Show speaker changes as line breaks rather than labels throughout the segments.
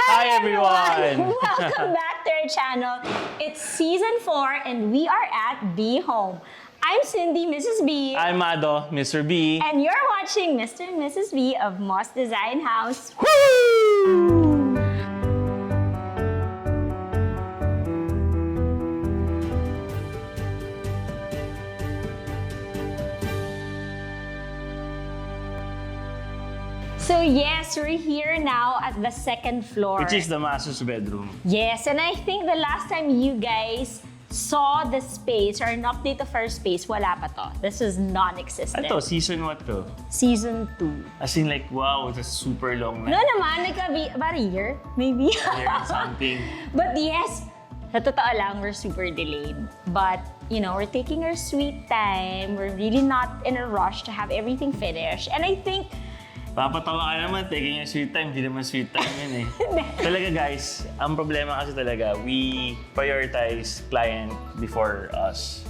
Hi everyone!
Welcome back to our channel. It's season 4 and we are at B Home. I'm Cindy, Mrs. B.
I'm Mado, Mr. B.
And you're watching Mr. and Mrs. B of Moss Design House.
Woo!
So yes, we're here now at the second floor.
Which is the master's bedroom.
Yes, and I think the last time you guys saw the space or an update of our space, wala pa to. This is non-existent.
Ito, season what to?
Season 2.
As in like, wow, it's super long
No
na.
naman, about a year, maybe.
Year and something.
But yes, sa totoo lang, we're super delayed. But, you know, we're taking our sweet time. We're really not in a rush to have everything finished. And I think,
Papatawa ka naman, taking your sweet time. Hindi naman sweet time yun eh. Talaga guys, ang problema kasi talaga, we prioritize client before us.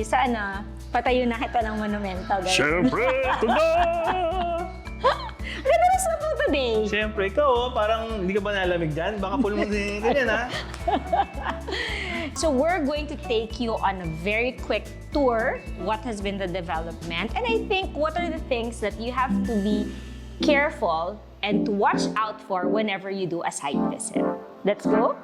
sana, patayo na kita ng monumento, guys.
Siyempre, tuda!
Ganda na sa to today.
Siyempre, ikaw parang hindi ka ba nalamig dyan? Baka pull mo din ganyan ha?
So we're going to take you on a very quick tour. What has been the development? And I think what are the things that you have to be careful and to watch out for whenever you do a site visit. Let's go.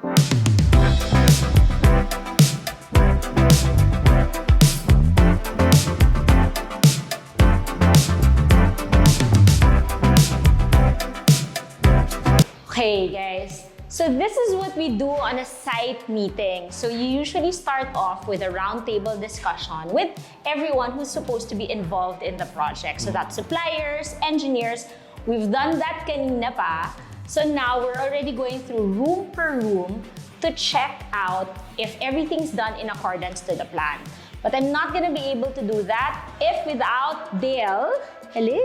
Okay, guys. So this is what we do on a site meeting. So you usually start off with a roundtable discussion with everyone who's supposed to be involved in the project. So that's suppliers, engineers. We've done that kanina pa. So now we're already going through room per room to check out if everything's done in accordance to the plan. But I'm not gonna be able to do that if without Dale. Hello!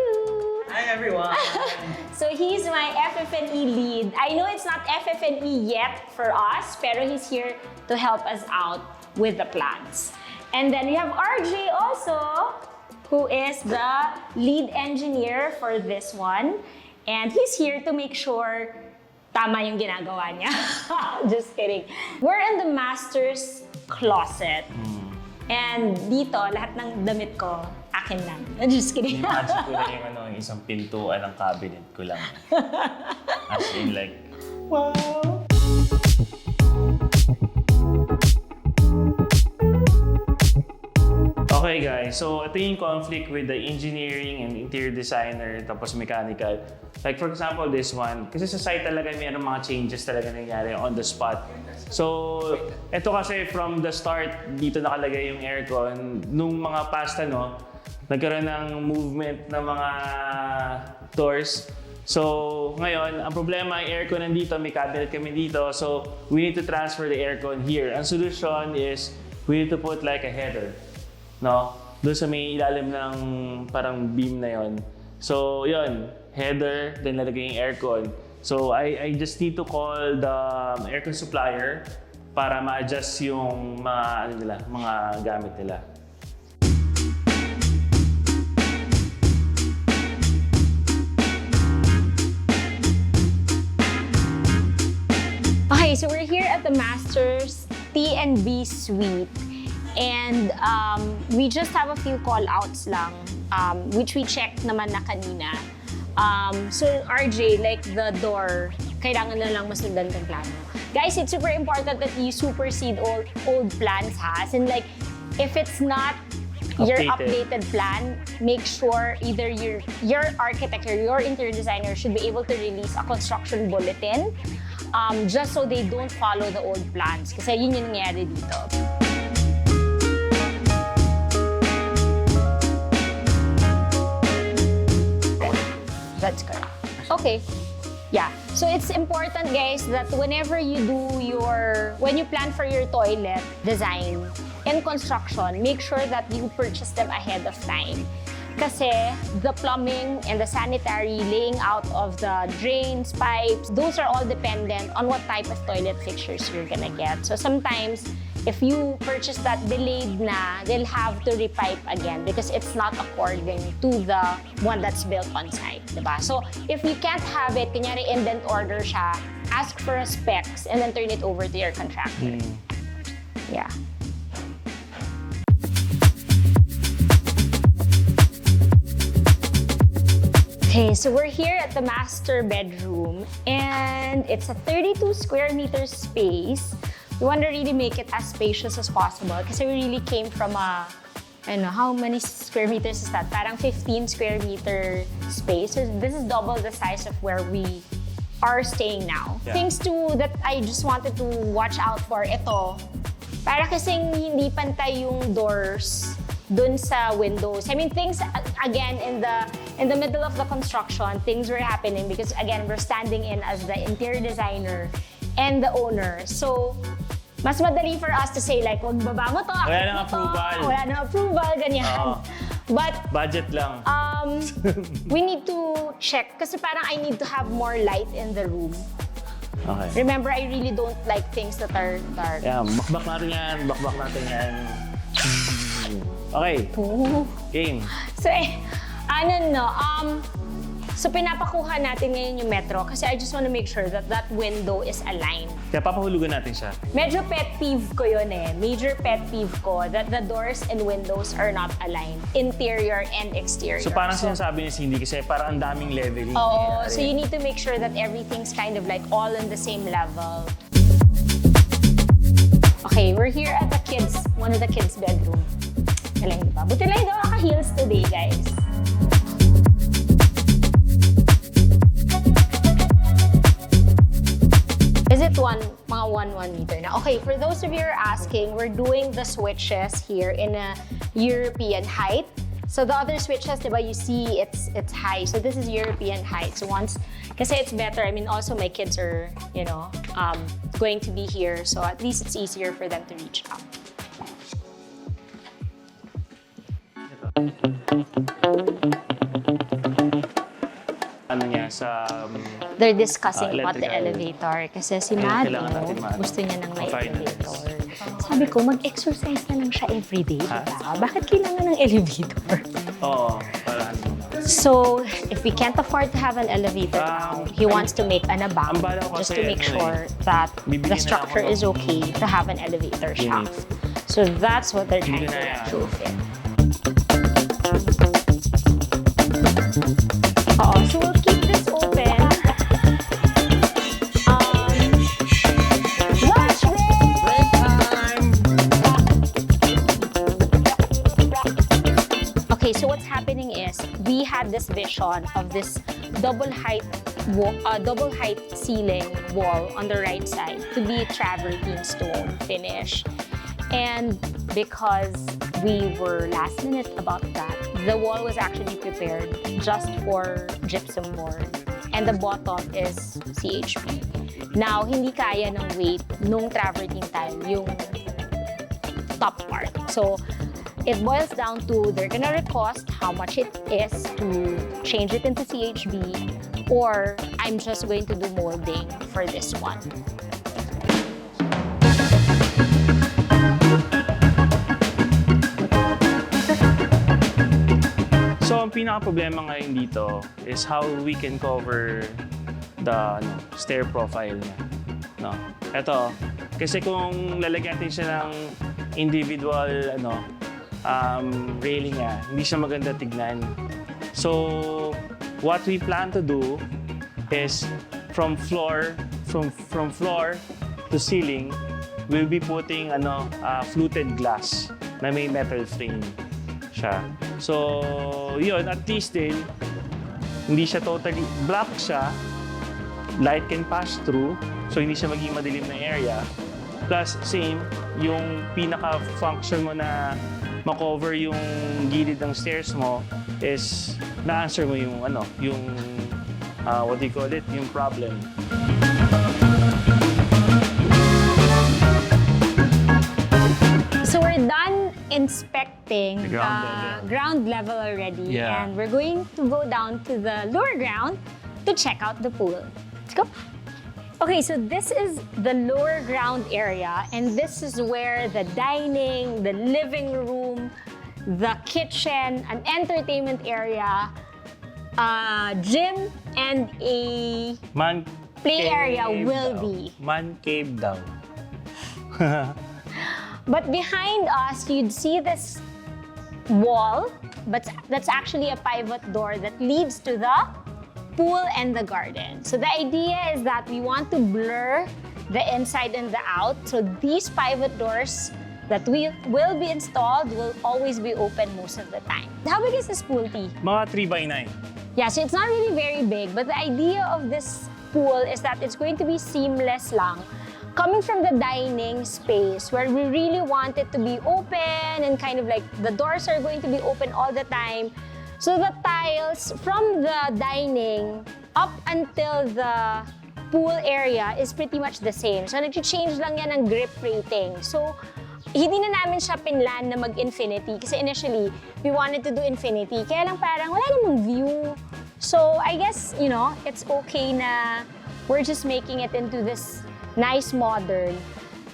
Hi everyone!
So he's my FF&E lead. I know it's not FF&E yet for us, pero he's here to help us out with the plans. And then we have RJ also, who is the lead engineer for this one. And he's here to make sure tama yung ginagawa niya. Just kidding. We're in the master's closet. And dito, lahat ng damit ko, akin lang. Just kidding.
Imagine ko na yung isang pintuan ng cabinet ko lang. As in like, wow! Okay guys, so ito yung conflict with the engineering and interior designer tapos mechanical. Like for example, this one, kasi sa site talaga mayroong mga changes talaga nangyari on the spot. So, ito kasi from the start, dito nakalagay yung aircon. Nung mga past nagkaroon ng movement ng mga doors. So, ngayon, ang problema, yung aircon nandito, may cabinet kami dito. So, we need to transfer the aircon here. Ang solution is, we need to put like a header. No? Doon sa may ilalim ng parang beam na yon. So, yun. Header, then lalagay yung aircon. So, I just need to call the aircon supplier para ma-adjust yung mga gamit nila.
Okay, so we're here at the Master's T&B Suite. And we just have a few call-outs lang, which we checked naman na kanina. So RJ, like the door, kailangan na lang masundan ng plano. Guys, it's super important that you supersede all old plans, ha? And like, if it's not your updated plan, make sure either your architect or your interior designer should be able to release a construction bulletin just so they don't follow the old plans. Kasi yun yung nangyayari dito. That's correct. Okay. Yeah. So it's important, guys, that whenever you when you plan for your toilet design and construction, make sure that you purchase them ahead of time. Kasi the plumbing and the sanitary laying out of the drains, pipes, those are all dependent on what type of toilet fixtures you're gonna get. So sometimes if you purchase that delayed na, they'll have to repipe again because it's not according to the one that's built on site, diba? So, if you can't have it, kunyari indent order siya, ask for a specs and then turn it over to your contractor. Yeah. Okay, so we're here at the master bedroom and it's a 32 square meter space. We want to really make it as spacious as possible because we really came from a, I don't know, how many square meters is that? Parang 15 square meter space. So this is double the size of where we are staying now.
Yeah.
Things too that I just wanted to watch out for, ito, para kasing hindi pantay yung doors dun sa windows. I mean, things, again, in the middle of the construction, things were happening because, again, we're standing in as the interior designer and the owner. So, mas madali for us to say, like, wag baba mo to,
Wala
akit
nang
mo to,
approval.
wala nang approval, ganyan. But,
Budget lang.
we need to check kasi parang I need to have more light in the room.
Okay.
Remember, I really don't like things that are dark.
Yeah, bakbak natin yan. Bakbak natin yan. Okay.
Oh.
Game.
So, so pinapakuha natin ngayon yung metro kasi I just want to make sure that that window is aligned.
Kaya papahulugan natin siya.
Medyo pet peeve ko yun eh. Major pet peeve ko that the doors and windows are not aligned. Interior and exterior.
So parang sinasabi ni Cindy kasi parang ang daming leveling.
Oo. So you need to make sure that everything's kind of like all on the same level. Okay, we're here at the kids, one of the kids' bedroom. Galing, diba? Buti lang daw naka-heels today, guys. Is it mga 1 meter na? Okay, for those of you who are asking, we're doing the switches here in a European height. So the other switches, diba, you see it's high. So this is European height. So kasi it's better. I mean, also my kids are, going to be here. So at least it's easier for them to reach up.
Ano niya, sa...
They're discussing about the
electrical.
elevator kasi si
Kailangan
Mado
natin
gusto niya ng may
finance.
elevator. Sabi ko, mag-exercise na lang siya everyday, diba? Bakit kailangan ng elevator?
Oo, parang...
So, if we can't afford to have an elevator now, he wants to make an abang
ang bala ko
just
kasi
to make
ano
sure that
bibigyan
the
na
structure
ako ng
is okay to have an elevator
unit.
shaft. So that's what they're trying
Hindi
to
na yan.
retrofit. So we'll keep this open. Lunch break!
time!
Okay, so what's happening is we had this vision of this double height ceiling wall on the right side to be travertine stone finish. And because we were last minute about that, the wall was actually prepared just for gypsum board. And the bottom is CHP. Now, hindi kaya ng weight nung travertine tile yung top part. So, it boils down to they're gonna request how much it is to change it into CHB, or I'm just going to do molding for this one.
So, ang pinaka-problema ngayon dito is how we can cover the stair profile niya. No? Ito, kasi kung lalagyan natin siya ng individual railing niya, hindi siya maganda tignan. So, what we plan to do is from floor to ceiling, we'll be putting fluted glass na may metal frame siya. So, yun, at least din, hindi siya totally black siya, light can pass through, so hindi siya maging madilim na area. Plus, same, yung pinaka-function mo na makover yung gilid ng stairs mo is na-answer mo yung what do you call it, yung problem.
So we're done inspecting
The
ground level already.
Yeah.
And we're going to go down to the lower ground to check out the pool. Let's go. Okay, so this is the lower ground area, and this is where the dining, the living room, the kitchen, an entertainment area, gym, and a
Man
play
cave
area will
daw.
be.
Man cave daw.
But behind us, you'd see this wall, but that's actually a pivot door that leads to the pool and the garden. So the idea is that we want to blur the inside and the out. So these pivot doors that will be installed will always be open most of the time. How big is this pool, T?
Mga 3x9.
Yeah, so it's not really very big, but the idea of this pool is that it's going to be seamless lang. Coming from the dining space where we really want it to be open and kind of like the doors are going to be open all the time. So the tiles from the dining up until the pool area is pretty much the same. So nag-change lang yan ng grip rating. So hindi na namin siya pinlan na mag-infinity kasi initially we wanted to do infinity. Kaya lang parang wala namang view. So I guess, you know, it's okay na we're just making it into this nice modern.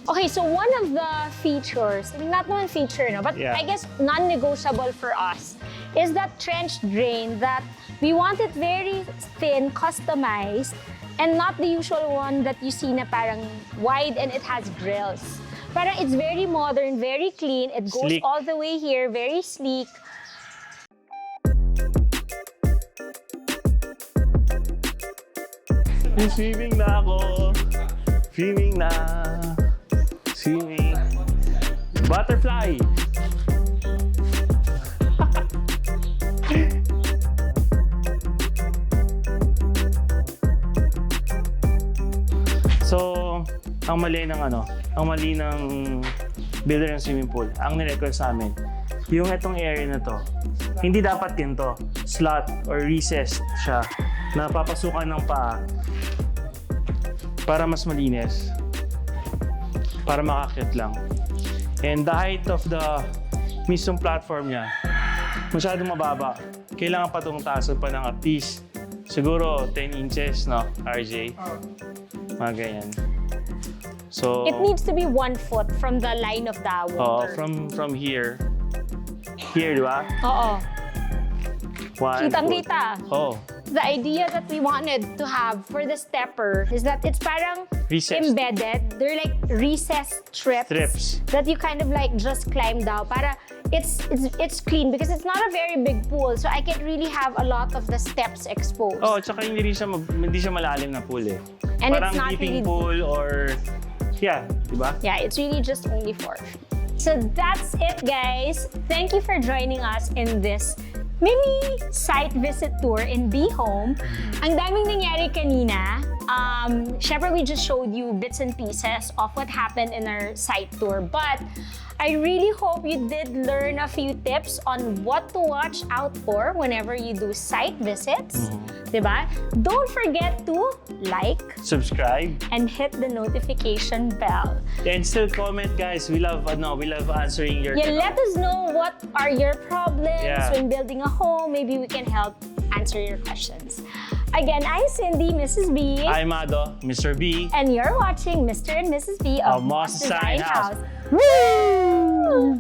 Okay, so one of the features, not naman feature, no, but
Yeah.
I guess non-negotiable for us is that trench drain that we want it very thin, customized, and not the usual one that you see na parang wide and it has grills. Parang it's very modern, very clean. It goes
Sleek.
all the way here, very sleek.
Swimming na ako. Swimming na. Swimming. Butterfly. So, ang mali ng builder ng swimming pool, ang nirequest sa amin, yung itong area na to, hindi dapat ganito, slot or recessed siya, na papasukan ng paa para mas malinis, para makakit lang. And the height of the mismong platform niya, masyadong mababa. Kailangan pa itong taasan pa ng at least siguro 10 inches, no, RJ? Mga ganyan. So,
It needs to be 1 foot from the line of the water.
from here. Here, di ba?
Oo.
1 foot.
Kitang-kita.
Oh,
The idea that we wanted to have for the stepper is that it's parang
Recessed.
embedded. They're like recessed strips that you kind of like just climb down. Para it's clean because it's not a very big pool, so I can really have a lot of the steps exposed.
oh, tsaka hindi siya malalim na pool eh.
And
Parang
it's not
dipping
really-
pool or, yeah, di ba?
Yeah, it's really just only for. So that's it, guys. Thank you for joining us in this mini site visit tour in Be Home. Ang daming nangyari kanina. Syempre, we just showed you bits and pieces of what happened in our site tour. But I really hope you did learn a few tips on what to watch out for whenever you do site visits. Diba? Don't forget to like
Subscribe.
and hit the notification bell.
And still comment, guys. We love answering your
Yeah, let us know what are your problems
Yeah.
when building a home. Maybe we can help answer your questions. Again, I'm Cindy, Mrs. B.
I'm Ado, Mr. B.
And you're watching Mr. and Mrs. B of
Moss Design House.
Woo!